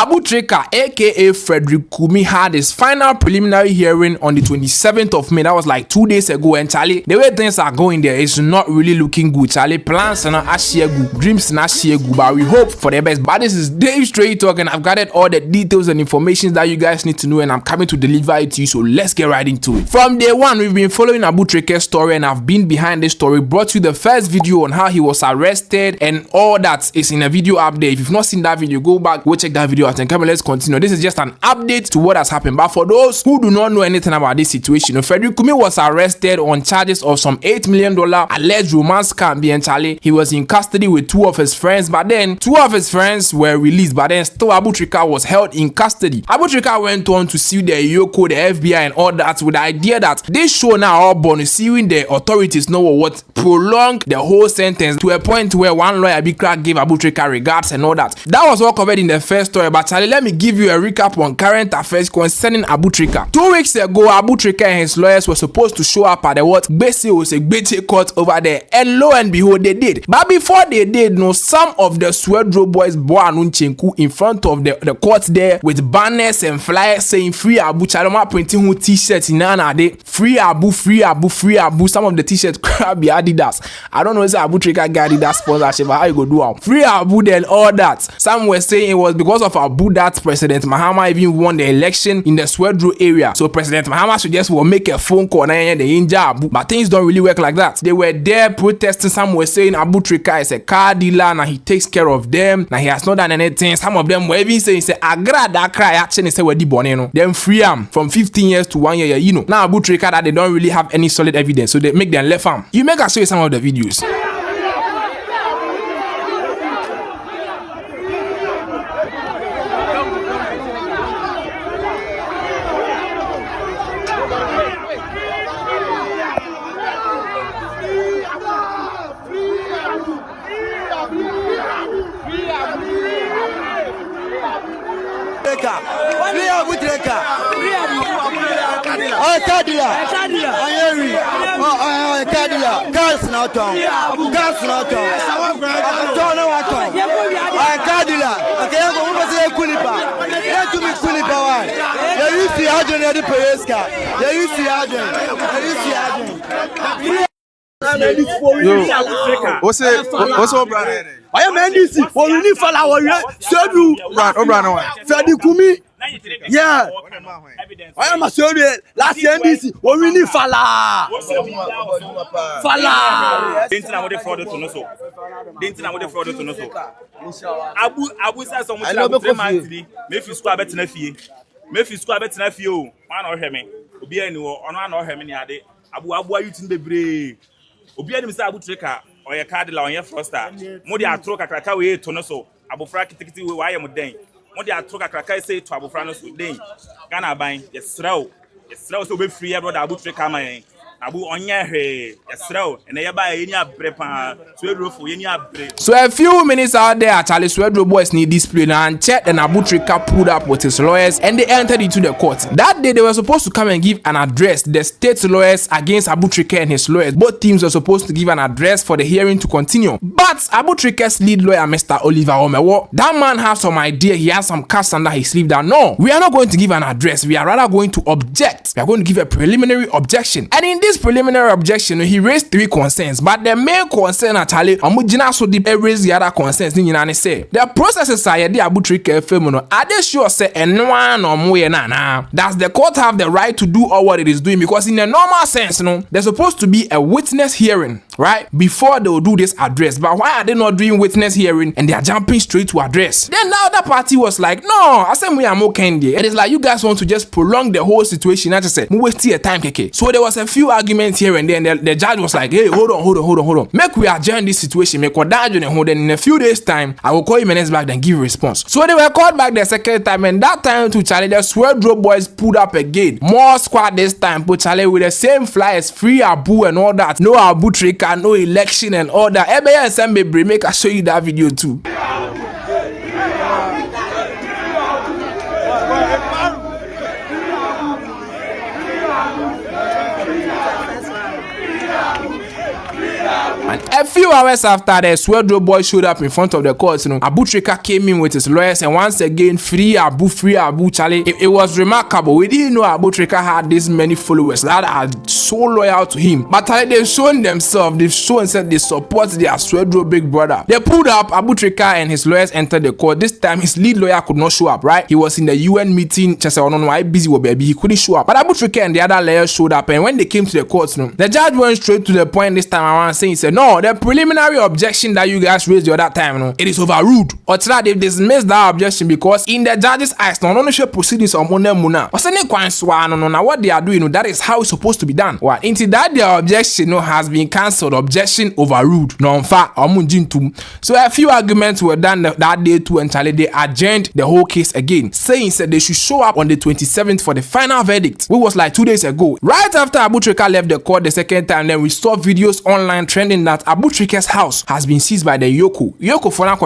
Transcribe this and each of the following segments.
Abutrica, aka Frederick Kumi, had his final preliminary hearing on the 27th of May. That was like 2 days ago. And Charlie, the way things are going there is not really looking good. Charlie, plans are not good, dreams not good, but we hope for the best. But this is Dave Straight Talk, and I've gathered all the details and information that you guys need to know, and I'm coming to deliver it to you. So let's get right into it. From day one, we've been following Abutrica's story, and I've been behind this story, brought you the first video on how he was arrested and all that is in a video update. If you've not seen that video, go back, go check that video out, and come on, let's continue. This is just an update to what has happened. But for those who do not know anything about this situation, Frederick Kumi was arrested on charges of some $8 million alleged romance scam. And Charlie, he was in custody with two of his friends, but then two of his friends were released, but then still Abutrica was held in custody. Abutrica went on to sue the Yoko, the FBI, and all that, with the idea that this show now all born suing the authorities know what prolong the whole sentence to a point where one lawyer Abutrica gave Abutrica regards and all that. That was all covered in the first story, but Charlie, let me give you a recap on current affairs concerning Abutrica. 2 weeks ago, Abutrica and his lawyers were supposed to show up at the Gbese court over there, and lo and behold, they did. But before they did, some of the Swedro boys in front of the court there with banners and flyers saying free Abu. Chaloma printing who t-shirts in Nana, free Abu, free Abu, free Abu. Some of the t-shirts crabby Adidas. I don't know if Abutrica got Adidas sponsorship, but how you go do them? Free Abu, then all that. Some were saying it was because of Abu that President Mahama even won the election in the Swedro area. So President Mahama should just make a phone call and the inja Abu. But things don't really work like that. They were there protesting. Some were saying Abutrica is a car dealer and he takes care of them. Now he has not done anything. Some of them were even saying, Agra that cry action is wedi boneno. Then free him from 15 years to 1 year. You know. Now Abutrica that they don't really have any solid evidence, so they make them left arm. You make us show you some of the videos. What's up, brother? I am NDC. For we need follow our Frederick Kumi. Yeah. I am a sorry. Last NDC. We need follow. Didn't know what the fraud to know so. Didn't know what the fraud to know so. Abu says so much about 3 months. Maybe squad bet na fie. Maybe squad bet na fie o. Man or hemi. Obi ani wo. Ono na hemi ni ade. Abu ayu tin bebre. Obi ani say Abutrica or your card la on your froster. Mo dey atro kakraka we to no so. Abofra kitikiti we why am den. Mo dey atro kakraka say to abofra no so den. Ghana ban yesraw so be free brother Abutrica man. Abu onye he yesraw and ye ba ye ni abre pa Swedrofo ye ni abre. So a few minutes out there, Charlie Swedro boys need display and check, and Abutrica pulled up with his lawyers and they entered into the court. That day they were supposed to come and give an address. The state lawyers against Abutrica and his lawyers. Both teams were supposed to give an address for the hearing to continue. But Abutrica's lead lawyer, Mr. Oliver Omewo, that man has some idea. He has some cards under his sleeve that no, we are not going to give an address. We are rather going to object. We are going to give a preliminary objection. And in this preliminary objection, he raised 3 concerns, but the main concern actually, Amujina so deep raise the other concerns. Say the processes are the Abutrica film. Are they sure say and one or more na? Does the court have the right to do all what it is doing? Because in a normal sense, there's supposed to be a witness hearing, right, before they will do this address. But why are they not doing witness hearing and they are jumping straight to address? Then the other party was like, no, I said we are more candy. It is like you guys want to just prolong the whole situation. I just said, we waste your time, KK. So there was a few arguments here and then. The judge was like, hey, hold on. Make we adjourn this situation. Make what and hold. And in a few days time, I will call you minutes back and give a response. So they were called back the second time, and that time to Charlie, the Swedro boys pulled up again. More squad this time, but Charlie with the same flyers, free Abu and all that. No Abutrica, no election and all that. Ebaya and Sambe, make I show you that video too. And a few hours after the Swedro boy showed up in front of the court, Abutrica came in with his lawyers and once again free Abu, Charlie. It was remarkable. We didn't know Abutrica had this many followers that are so loyal to him. But they've shown themselves, they've shown that they support their Swedro big brother. They pulled up, Abutrica and his lawyers entered the court. This time his lead lawyer could not show up, right? He was in the UN meeting. Just I don't know why busy was baby. He couldn't show up. But Abutrica and the other lawyers showed up, and when they came to the court, the judge went straight to the point this time around, saying, he said, no, the preliminary objection that you guys raised the other time, it is overruled. Or that they've dismissed that objection because in the judge's eyes, no ownership proceedings on Muna. What they are doing, that is how it's supposed to be done. What? Into that their objection has been cancelled. Objection overruled. No, in fact, so a few arguments were done that day too, and Charlie, they adjourned the whole case again, saying that they should show up on the 27th for the final verdict, which was like 2 days ago. Right after Abutrica left the court the second time, then we saw videos online trending that Abutrica's house has been seized by the Yoko for now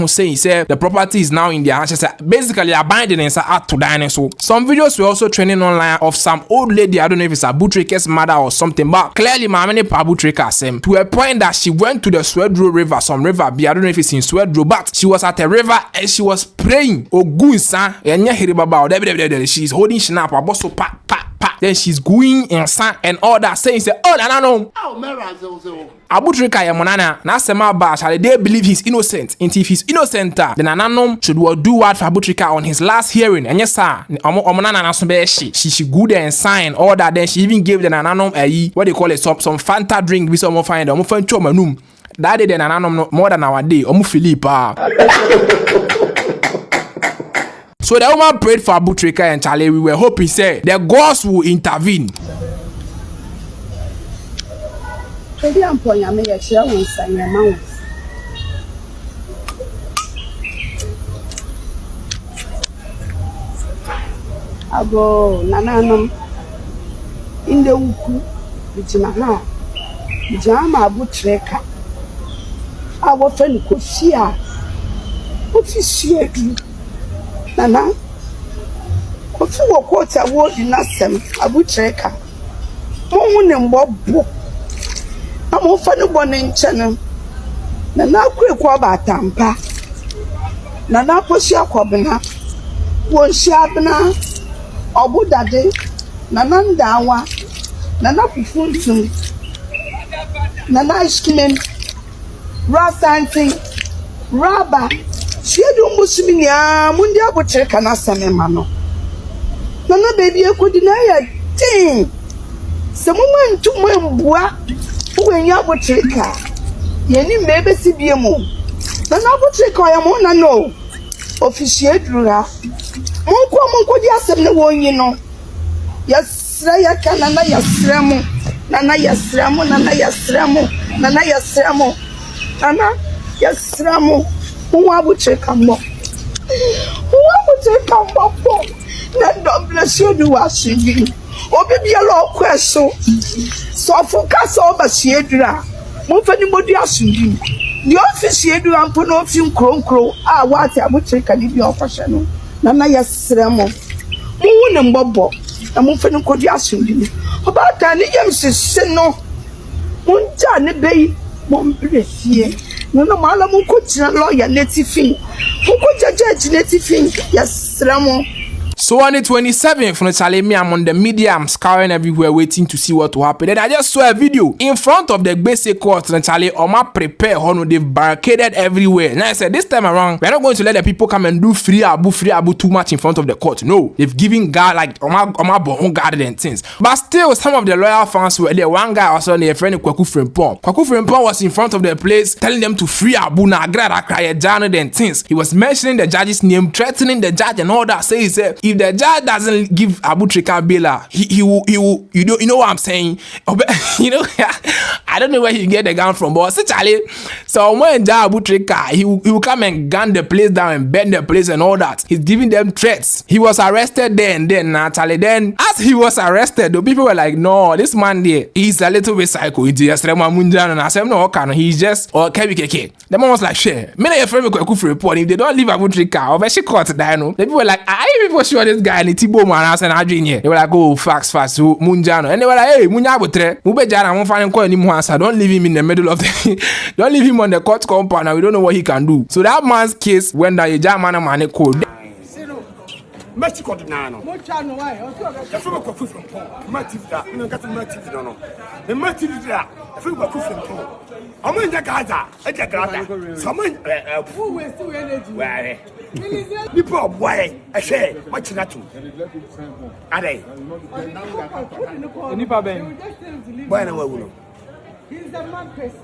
saying the property is now in their hands. Basically abandoned and out to dine. So some videos were also trending online of some old lady, I don't know if it's Abutrica's mother or something, but clearly Mamene Abutrica to a point that she went to the Swedro river, some river, I don't know if it's in Swedro, but she was at a river and she was praying. She's holding Shinap, Aboso pa. Then she's going inside and all that, saying, oh, no. Abutrica Yamonana, Nasema Bash, they believe he's innocent. And if he's innocent, then Ananom should do what for Abutrica on his last hearing. And yes, sir, she should go there and sign all that. Then she even gave the Ananom what they call it, some Fanta drink with some find them. That day, then Ananom more than our day, Philippa. So the woman prayed for Abutrica and Charlie. We were hoping, say, the gods will intervene. Ago nananum in the uku bijina jama Abutrica. Our friend Kosia. What is she? Nana, if you walk out a word in Assam, Abutrica, Moon and Bob Book. I'm often a one in channel. Nana quick about Tampa. Nana Posia Cobina, one Shabana, Abu Daddy, Nanan Dawa, Nana Pufuntum, Nana Skin, Rasanting, Rabba. She don't Muslim ya Mundi Abutrica na Samemano. Nana baby, I could deny a thing. Some woman to Mwembua, who in Abutrica. Yenny maybe see be a moon. Nana Abutrica, I am on a no. Officiate Rura. Monko Yasam no one, you know. Yes, Raya Nana Yasramo, Nana Yasramo, Nana Yasramo, Nana Yasramo, Nana Yasramo. Who would take a mop? Who would take a mop? Let bless you, do as you do. Or maybe a low question. So focus over Siedra. Move anybody else you do. The office Siedra and put off you crow. Ah, what I would take a little fashion. Nana Yasramo. Moon and Bobo. And move any good as you do. About an youngster, no. Montana Bay, Montbless. No, Malamu could lawyer native thing. Who could judge native thing? Yes, Ramo. So on the 27th, from Charlie, I'm on the media, I'm scouring everywhere waiting to see what will happen. Then I just saw a video in front of the basic court, and Charlie, Oma prepare, they've barricaded everywhere. And I said, this time around, we're not going to let the people come and do free abu too much in front of the court. No, they've given guard like Oma guarded and things. But still, some of the loyal fans were there. One guy also their friend Kwaku Frimpong. Kwaku Frimpong was in front of the place telling them to free Abu Nagra and things. He was mentioning the judge's name, threatening the judge and all that. So he said, if the judge doesn't give Abutrica bail, he will, you know what I'm saying? You know, I don't know where he get the gun from, but Charlie, so when Abutrica, he will come and gun the place down and bend the place and all that. He's giving them threats. He was arrested there and then, Charlie. Then, as he was arrested, the people were like, no, this man there, he's a little bit psycho. He's just and I said, no, okay, he's just KBKK. The man was like, share. Many of them could report if they don't leave Abutrica or she caught the people were like, I people should sure this guy and Tibo man and Adrian here. They were like, oh, facts, so Munjano. And they were like, hey, Munya Abutre, Mubejana won't find call anymore answer. Don't leave him in the middle of the don't leave him on the court compound and we don't know what he can do. So that man's case went down a German man code. Mexico nano. Mochano why? The from a from Matilda, you know, got Matilda no. The Matilda, from a I'm in the Gaza, at the Gaza. Someone who is too energy. Where? People, why? I say, what's not to? Are they? Why no? He's a mad person.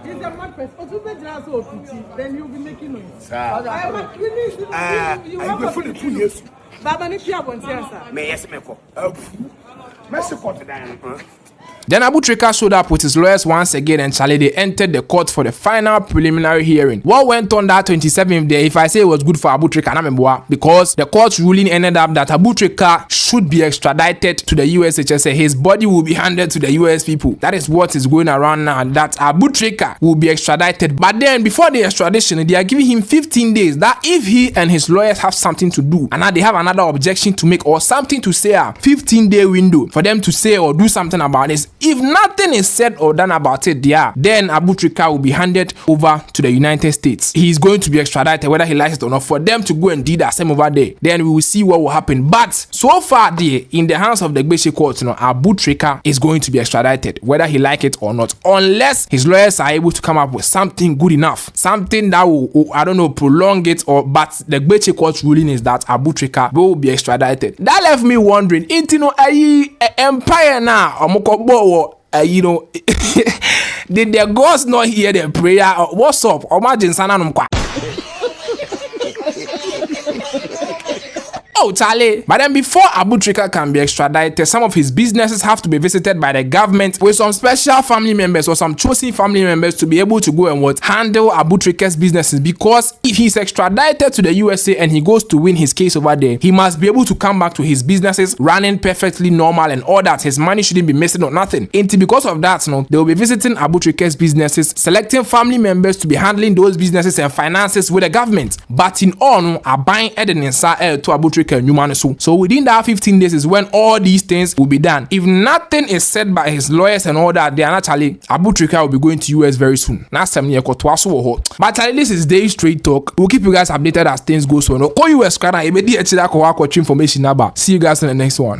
He's a mad person. Then you'll be making noise. You have for the 2 years. Baba, if you have one answer. May yes, Mexico today. Then Abutrica showed up with his lawyers once again and Charlie, they entered the court for the final preliminary hearing. What went on that 27th day, if I say it was good for Abutrica, because the court's ruling ended up that Abutrica should be extradited to the USHSA. His body will be handed to the US people. That is what is going around now, that Abutrica will be extradited. But then before the extradition, they are giving him 15 days that if he and his lawyers have something to do, and now they have another objection to make or something to say, a 15-day window for them to say or do something about this. If nothing is said or done about it there, then Abutrica will be handed over to the United States. He is going to be extradited, whether he likes it or not, for them to go and do that same over there. Then we will see what will happen. But so far, there in the hands of the Gbeche court, Abutrica is going to be extradited, whether he like it or not, unless his lawyers are able to come up with something good enough, something that will, I don't know, prolong it. Or but the Gbeche court's ruling is that Abutrica will be extradited. That left me wondering, empire now, you know, did the gods not hear the prayer? What's up? Imagine Sananum. Oh, Charlie. But then before Abutrica can be extradited, some of his businesses have to be visited by the government with some special family members or some chosen family members to be able to go and handle Abutrica's businesses. Because if he's extradited to the USA and he goes to win his case over there, he must be able to come back to his businesses running perfectly normal and all that. His money shouldn't be missing or nothing. And because of that, they will be visiting Abutrica's businesses, selecting family members to be handling those businesses and finances with the government. But in all, are buying evidence to Abutrica. So within that 15 days is when all these things will be done. If nothing is said by his lawyers and all that, they are naturally Abutrica will be going to US very soon. But Charlie, this is Day Straight Talk. We'll keep you guys updated as things go. So no, call US information about. See you guys in the next one.